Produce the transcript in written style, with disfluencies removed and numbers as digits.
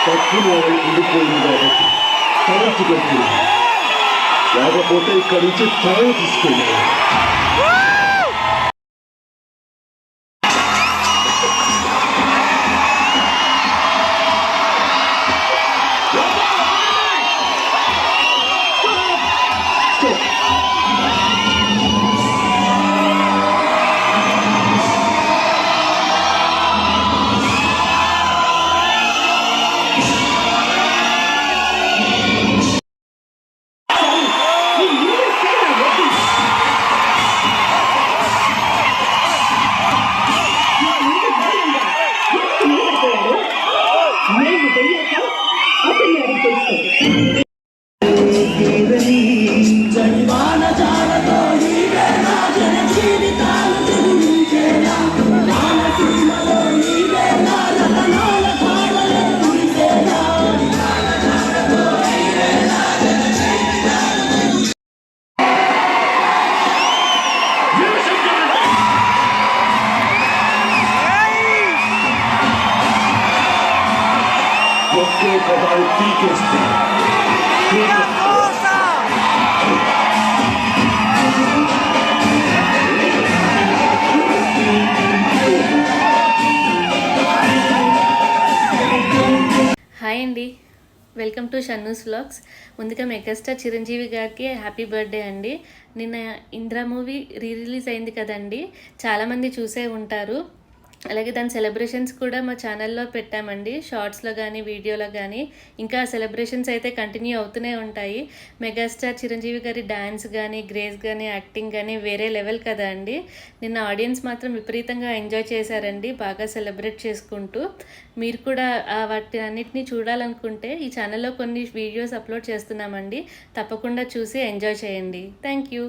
తప్పులు ఉండిపోయింది కాబట్టి తలెత్తుకెళ్తుంది. లేకపోతే ఇక్కడి నుంచి తల తీసుకెళ్ళాలి. ఒకే పదాలు పీకేస్తే హాయ్ అండి, వెల్కమ్ టు షన్నూస్ వ్లాగ్స్. ముందుగా మెగాస్టార్ చిరంజీవి గారికి హ్యాపీ బర్త్డే అండి. నిన్న ఇంద్ర మూవీ రిలీజ్ అయింది కదండి, చాలామంది చూసే ఉంటారు. అలాగే దాని సెలబ్రేషన్స్ కూడా మా ఛానల్లో పెట్టామండి, షార్ట్స్లో కానీ వీడియోలో కానీ. ఇంకా సెలబ్రేషన్స్ అయితే కంటిన్యూ అవుతూనే ఉంటాయి. మెగాస్టార్ చిరంజీవి గారి డ్యాన్స్ కానీ, గ్రేస్ కానీ, యాక్టింగ్ కానీ వేరే లెవెల్ కదా అండి. నిన్న ఆడియన్స్ మాత్రం విపరీతంగా ఎంజాయ్ చేశారండి, బాగా సెలబ్రేట్ చేసుకుంటూ. మీరు కూడా వాటి అన్నిటినీ చూడాలనుకుంటే ఈ ఛానల్లో కొన్ని వీడియోస్ అప్లోడ్ చేస్తున్నామండి, తప్పకుండా చూసి ఎంజాయ్ చేయండి. Thank you.